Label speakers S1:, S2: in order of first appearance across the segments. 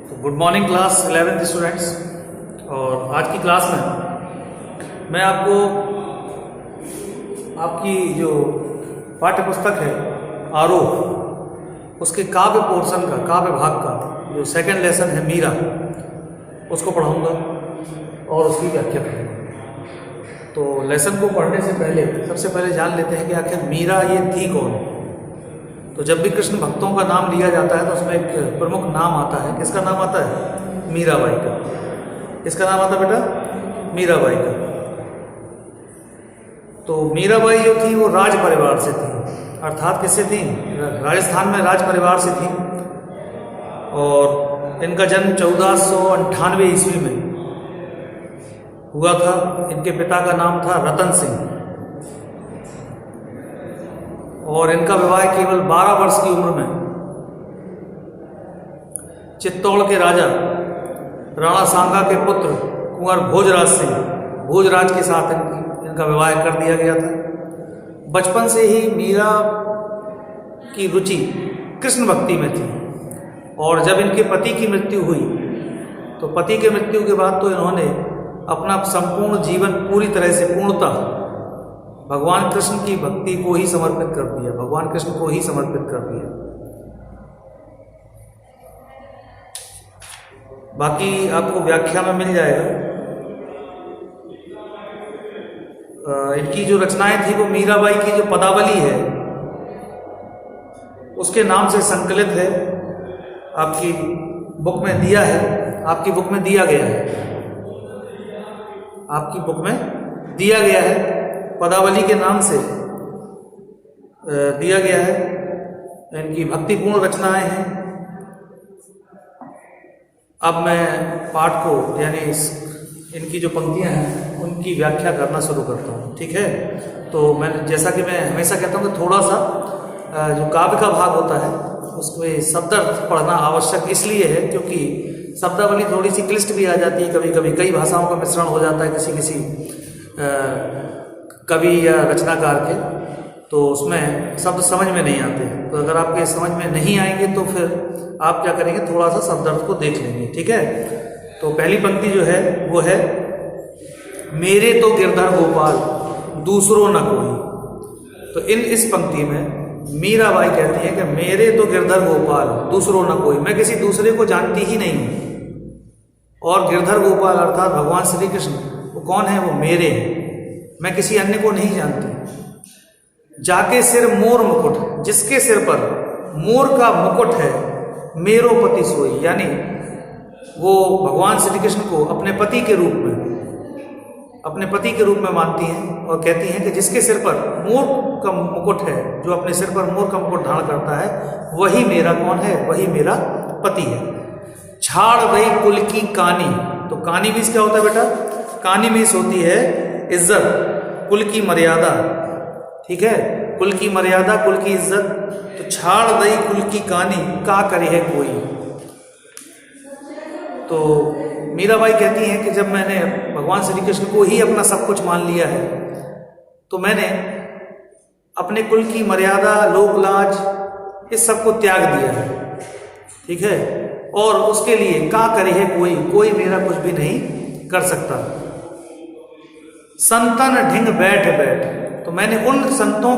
S1: तो good morning class 11th students. और आज की क्लास में मैं आपको आपकी जो पाठ्य पुस्तक है आरोह, उसके काव्य पोर्शन का, काव्य भाग का जो सेकंड लेसन है मीरा, उसको पढ़ाऊंगा और उसकी व्याख्या करूँगा। तो लेसन को पढ़ने से पहले सबसे पहले जान लेते हैं कि आखिर मीरा ये थी कौन। तो जब भी कृष्ण भक्तों का नाम लिया जाता है तो उसमें एक प्रमुख नाम आता है। किसका नाम आता है? मीराबाई का। किसका नाम आता है बेटा? मीराबाई का। तो मीराबाई जो थी वो राज परिवार से थी, अर्थात किससे थी? राजस्थान में राज परिवार से थी। और इनका जन्म 1498 ईस्वी में हुआ था। इनके पिता का नाम था रतन सिंह और इनका विवाह केवल 12 वर्ष की उम्र में चित्तौड़ के राजा राणा सांगा के पुत्र कुंवर भोजराज सिंह भोजराज के साथ इनका विवाह कर दिया गया था। बचपन से ही मीरा की रुचि कृष्ण भक्ति में थी और जब इनके पति की मृत्यु हुई तो पति के मृत्यु के बाद तो इन्होंने अपना संपूर्ण जीवन पूरी तरह से पूर्णतः भगवान कृष्ण की भक्ति को ही समर्पित कर दिया, भगवान कृष्ण को ही समर्पित कर दिया। बाकी आपको व्याख्या में मिल जाएगा। इनकी जो रचनाएं थी वो मीराबाई की जो पदावली है उसके नाम से संकलित है। आपकी बुक में दिया है, आपकी बुक में दिया गया है, आपकी बुक में दिया गया है, पदावली के नाम से दिया गया है। इनकी भक्तिपूर्ण रचनाएं हैं। अब मैं पाठ को यानी इनकी जो पंक्तियां हैं उनकी व्याख्या करना शुरू करता हूँ, ठीक है। तो मैंने जैसा कि मैं हमेशा कहता हूँ कि थोड़ा सा जो काव्य का भाग होता है उसमें शब्दार्थ पढ़ना आवश्यक इसलिए है क्योंकि शब्दावली थोड़ी सी क्लिष्ट भी आ जाती है। कभी कभी कई भाषाओं का मिश्रण हो जाता है किसी कवि या रचनाकार के, तो उसमें शब्द समझ में नहीं आते। तो अगर आपके समझ में नहीं आएंगे तो फिर आप क्या करेंगे, थोड़ा सा शब्दार्थ को देख लेंगे, ठीक है। तो पहली पंक्ति जो है वो है, मेरे तो गिरधर गोपाल दूसरों न कोई। तो इस पंक्ति में मीराबाई कहती है कि मेरे तो गिरधर गोपाल दूसरों न कोई, मैं किसी दूसरे को जानती ही नहीं हूँ। और गिरधर गोपाल अर्थात भगवान श्री कृष्ण वो कौन है? वो मेरे हैं, मैं किसी अन्य को नहीं जानती। जाके सिर मोर मुकुट, जिसके सिर पर मोर का मुकुट है, मेरो पति सोई, यानी वो भगवान श्री कृष्ण को अपने पति के रूप में मानती हैं और कहती हैं कि जिसके सिर पर मोर का मुकुट है, जो अपने सिर पर मोर का मुकुट धारण करता है, वही मेरा कौन है? वही मेरा पति है। छाड़ रही कुल की कानी, तो कानी मीन्स क्या होता है बेटा? कानी मीन्स होती है इज्जत, कुल की मर्यादा, ठीक है, कुल की मर्यादा, कुल की इज्जत। तो छाड़ दई कुल की कानी का करे है कोई। तो मीराबाई कहती हैं कि जब मैंने भगवान श्री कृष्ण को ही अपना सब कुछ मान लिया है तो मैंने अपने कुल की मर्यादा, लोक लाज, इस सब को त्याग दिया है, ठीक है। और उसके लिए का करे है कोई मेरा कुछ भी नहीं कर सकता। संतन ढिंग बैठ, तो मैंने उन संतों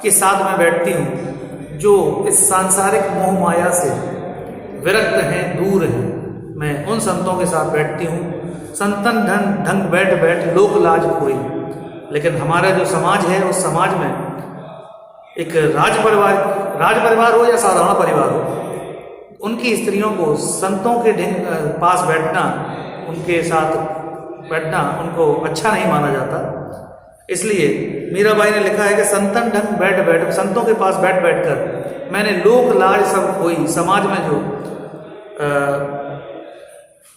S1: के साथ में बैठती हूँ जो इस सांसारिक मोह माया से विरक्त हैं, दूर हैं। मैं उन संतों के साथ बैठती हूँ। संतन ढंग बैठ लोक लाज कोई। लेकिन हमारा जो समाज है उस समाज में एक राज परिवार हो या साधारण परिवार हो, उनकी स्त्रियों को संतों के पास बैठना, उनके साथ बैठना उनको अच्छा नहीं माना जाता। इसलिए मीराबाई ने लिखा है कि संतन ढंग बैठ, संतों के पास बैठ कर मैंने लोक लाज सब खोई। समाज में जो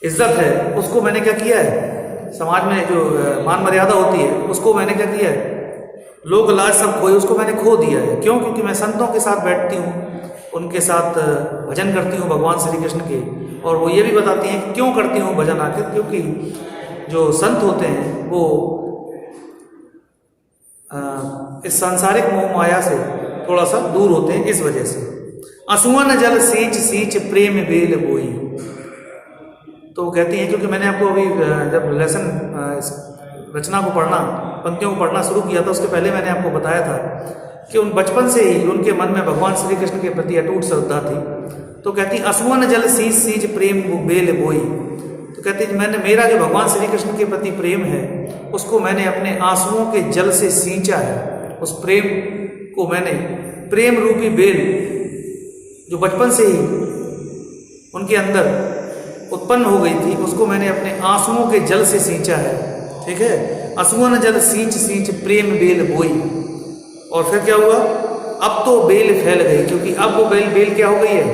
S1: इज्जत है उसको मैंने क्या किया है? समाज में जो मान मर्यादा होती है उसको मैंने क्या किया है? लोक लाज सब खोई, उसको मैंने खो दिया है। क्यों? क्योंकि मैं संतों के साथ बैठती हूँ, उनके साथ भजन करती हूँ भगवान श्री कृष्ण के। और वो ये भी बताती हैं कि क्यों करती हूँ भजन आखिर, क्योंकि जो संत होते हैं वो इस सांसारिक मोह माया से थोड़ा सा दूर होते हैं, इस वजह से। असुवन जल सींच सींच प्रेम बेल बोई। तो कहती हैं, क्योंकि मैंने आपको अभी जब लेसन रचना को पढ़ना, पंक्तियों को पढ़ना शुरू किया था, उसके पहले मैंने आपको बताया था कि उन बचपन से ही उनके मन में भगवान श्री कृष्ण के प्रति अटूट श्रद्धा थी। तो कहती असुवन जल सींच सींच प्रेम बेल बोई। तो कहती मेरा जो भगवान श्री कृष्ण के प्रति प्रेम है उसको मैंने अपने आंसुओं के जल से सींचा है। उस प्रेम को मैंने, प्रेम रूपी बेल जो बचपन से ही उनके अंदर उत्पन्न हो गई थी, उसको मैंने अपने आंसुओं के जल से सींचा है। ठीक है, असुवन जल सींच सींच प्रेम बेल बोई। और फिर क्या हुआ, अब तो बेल फैल गई, क्योंकि अब वो बेल क्या हो गई है,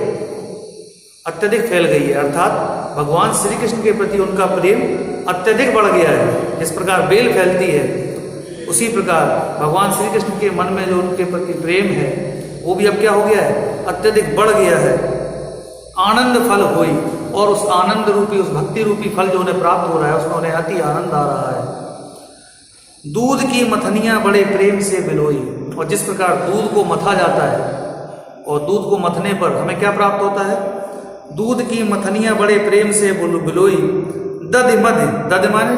S1: अत्यधिक फैल गई है। अर्थात भगवान श्री कृष्ण के प्रति उनका प्रेम अत्यधिक बढ़ गया है। जिस प्रकार बेल फैलती है उसी प्रकार भगवान श्री कृष्ण के मन में जो उनके प्रति प्रेम है वो भी अब क्या हो गया है, अत्यधिक बढ़ गया है। आनंद फल हुई, और उस आनंद रूपी, उस भक्ति रूपी फल जो उन्हें प्राप्त हो रहा है उसमें उन्हें अति आनंद आ रहा है। दूध की मथनियां बड़े प्रेम से बिलोई। और जिस प्रकार दूध को मथा जाता है और दूध को मथने पर हमें क्या प्राप्त होता है, दूध की मथनियां बड़े प्रेम से बिलोई। दधि मधि, दध माने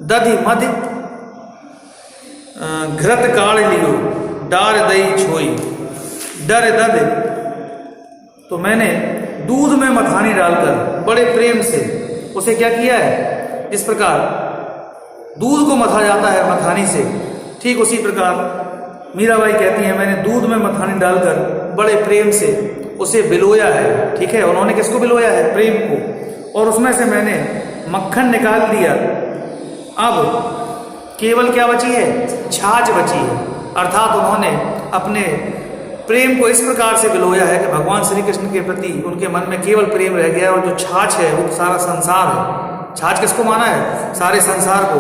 S1: दधि मधि, घृत काढ़ लियो डार दही छोई। डर दध, तो मैंने दूध में मथानी डालकर बड़े प्रेम से उसे क्या किया है, इस प्रकार दूध को मथा जाता है मथानी से, ठीक उसी प्रकार मीराबाई कहती हैं मैंने दूध में मथानी डालकर बड़े प्रेम से उसे बिलोया है। ठीक है, उन्होंने किसको बिलोया है, प्रेम को, और उसमें से मैंने मक्खन निकाल दिया। अब केवल क्या बची है, छाछ बची है। अर्थात उन्होंने अपने प्रेम को इस प्रकार से बिलोया है कि भगवान श्री कृष्ण के प्रति उनके मन में केवल प्रेम रह गया है, और जो छाछ है वो सारा संसार है। छाछ किसको माना है, सारे संसार को।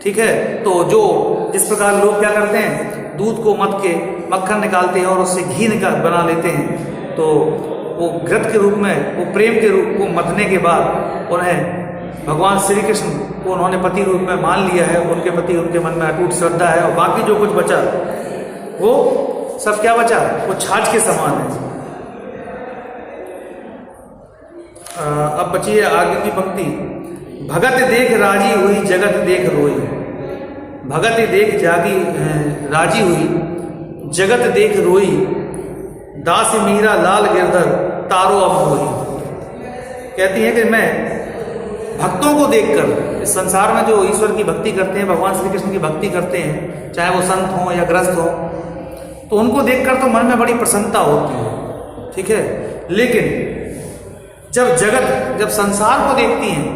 S1: ठीक है, तो जो जिस प्रकार लोग क्या करते हैं, दूध को मथ के मक्खन निकालते हैं और उससे घी बना लेते हैं, तो वो घृत के रूप में, वो प्रेम के रूप को मथने के बाद उन्हें भगवान श्री कृष्ण को उन्होंने पति रूप में मान लिया है। उनके प्रति उनके मन में अटूट श्रद्धा है, और बाकी जो कुछ बचा वो सब क्या बचा, वो छाछ के समान है। अब बची है आगे की पंक्ति, भगत देख राजी हुई जगत देख रोई। भगत देख जागी राजी हुई जगत देख रोई। दास मीरा लाल गिरधर तारो अब होई। कहती है कि मैं भक्तों को देखकर, इस संसार में जो ईश्वर की भक्ति करते हैं, भगवान श्री कृष्ण की भक्ति करते हैं, चाहे वो संत हों या ग्रस्त हों, तो उनको देखकर तो मन में बड़ी प्रसन्नता होती है। ठीक है, लेकिन जब संसार को देखती हैं,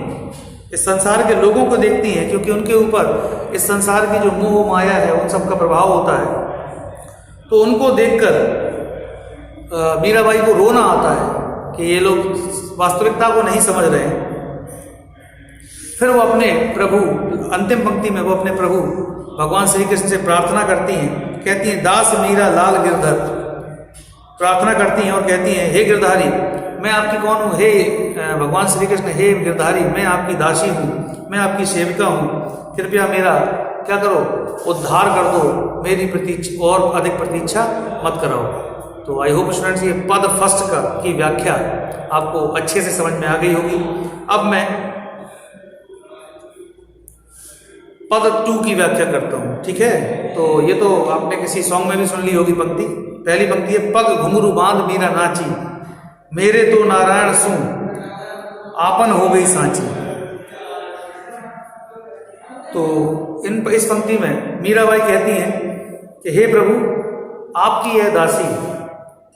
S1: इस संसार के लोगों को देखती हैं, क्योंकि उनके ऊपर इस संसार की जो मोह माया है उन सब का प्रभाव होता है, तो उनको देखकर मीराबाई को रोना आता है कि ये लोग वास्तविकता को नहीं समझ रहे हैं। फिर वो अपने प्रभु, अंतिम पंक्ति में वो अपने प्रभु भगवान श्री कृष्ण से प्रार्थना करती हैं, कहती हैं दास मीरा लाल गिरधर, प्रार्थना करती हैं और कहती हैं हे गिरधारी, मैं आपकी कौन हूँ, हे भगवान श्री कृष्ण, हे गिरधारी, मैं आपकी दासी हूँ, मैं आपकी सेविका हूँ, कृपया मेरा क्या करो, उद्धार कर दो, मेरी प्रतीक्षा और अधिक प्रतीक्षा मत कराओ। तो आई होप स्टूडेंट्स ये पद फर्स्ट की व्याख्या आपको अच्छे से समझ में आ गई होगी। अब मैं पद 2 की व्याख्या करता हूँ। ठीक है, तो ये तो आपने किसी सॉन्ग में भी सुन ली होगी पंक्ति। पहली पंक्ति है, पग घुंघरू बांध मीरा नाची, मेरे तो नारायण सू आपन हो गई सांची। तो इस पंक्ति में मीराबाई कहती हैं कि हे प्रभु आपकी यह दासी,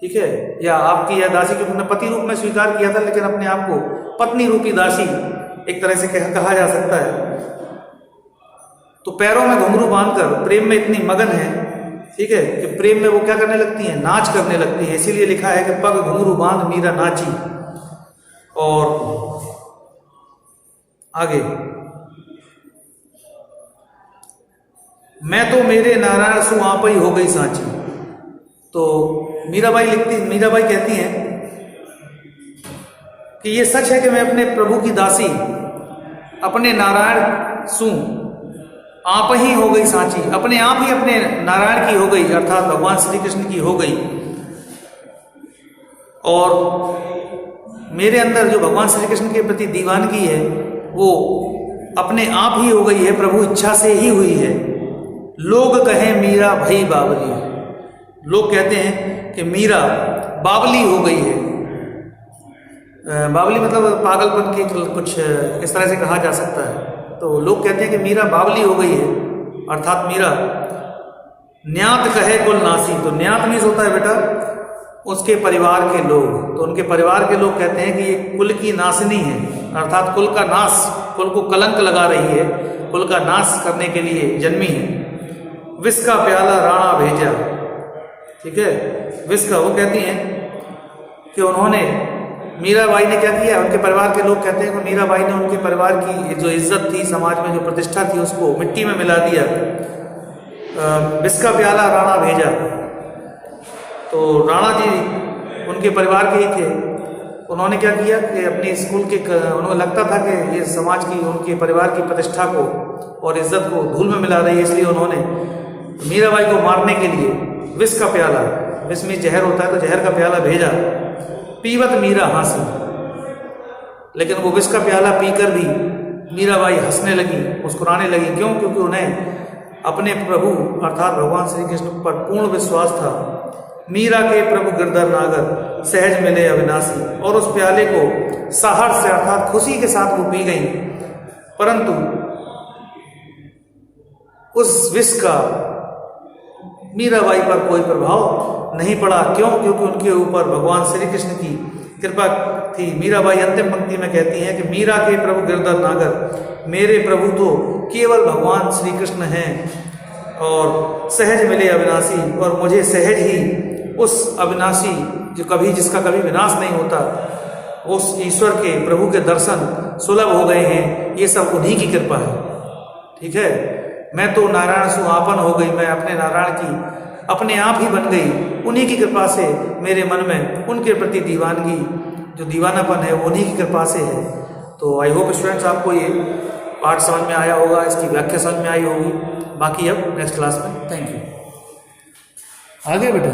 S1: ठीक है, या आपकी यह दासी, क्योंकि उन्होंने पति रूप में स्वीकार किया था, लेकिन अपने आप को पत्नी रूपी दासी एक तरह से कहा जा सकता है। तो पैरों में घुंघरू बांधकर प्रेम में इतनी मगन है, ठीक है, कि प्रेम में वो क्या करने लगती हैं, नाच करने लगती है। इसीलिए लिखा है कि पग घुंघरू बांध मीरा नाची। और आगे, मैं तो मेरे नारायण सु आप ही हो गई सांची। तो मीराबाई कहती हैं कि ये सच है कि मैं अपने प्रभु की दासी, अपने नारायण सु आप ही हो गई सांची, अपने आप ही अपने नारायण की हो गई, अर्थात भगवान श्री कृष्ण की हो गई। और मेरे अंदर जो भगवान श्री कृष्ण के प्रति दीवानगी है वो अपने आप ही हो गई है, प्रभु इच्छा से ही हुई है। लोग कहें मीरा भई बावली, लोग कहते हैं कि मीरा बावली हो गई है। बावली मतलब पागलपन की कुछ इस तरह से कहा जा सकता है। तो लोग कहते हैं कि मीरा बावली हो गई है, अर्थात मीरा न्यात कहे कुल नासी। तो न्यात मीन्स होता है बेटा उसके परिवार के लोग, तो उनके परिवार के लोग कहते हैं कि ये कुल की नासनी है, अर्थात कुल का नाश, कुल को कलंक लगा रही है, कुल का नाश करने के लिए जन्मी है। विष का प्याला राणा भेजा, ठीक है, विष का, वो कहती हैं कि उन्होंने मीराबाई ने क्या किया, उनके परिवार के लोग कहते हैं कि मीराबाई ने उनके परिवार की जो इज्जत थी, समाज में जो प्रतिष्ठा थी, उसको मिट्टी में मिला दिया। विष का प्याला राणा भेजा, तो राणा जी उनके परिवार के ही थे। उन्होंने क्या किया कि अपनी स्कूल के, उन्हें लगता था कि ये समाज की, उनके परिवार की प्रतिष्ठा को और इज्जत को धूल में मिला रही है, इसलिए उन्होंने मीराबाई को मारने के लिए विष का प्याला, विष में जहर होता है तो जहर का प्याला भेजा। पीवत मीरा हंसी, लेकिन वो विष का प्याला पीकर भी मीराबाई हंसने लगी, मुस्कुराने लगी। क्यों? क्योंकि उन्हें अपने प्रभु अर्थात भगवान श्री कृष्ण पर पूर्ण विश्वास था। मीरा के प्रभु गिरधर नागर सहज मिले अविनाशी, और उस प्याले को साहस से अर्थात खुशी के साथ वो पी गई, परंतु उस विष का मीराबाई पर कोई प्रभाव नहीं पड़ा। क्यों? क्योंकि उनके ऊपर भगवान श्री कृष्ण की कृपा थी। मीराबाई अंतिम पंक्ति में कहती हैं कि मीरा के प्रभु गिरधर नागर, मेरे प्रभु तो केवल भगवान श्री कृष्ण हैं, और सहज मिले अविनाशी, और मुझे सहज ही उस अविनाशी जो कभी, जिसका कभी विनाश नहीं होता, उस ईश्वर के प्रभु के दर्शन सुलभ हो गए हैं। ये सब उन्हीं की कृपा है, ठीक है। मैं तो नारायण सुहापन हो गई, मैं अपने नारायण की अपने आप ही बन गई। उन्हीं की कृपा से मेरे मन में उनके प्रति दीवानगी, जो दीवानापन है, वो उन्हीं की कृपा से है। तो आई होप स्टूडेंट्स आपको ये पाठ समझ में आया होगा, इसकी व्याख्या समझ में आई होगी। बाकी अब नेक्स्ट क्लास में। Thank you. आगे बेटा।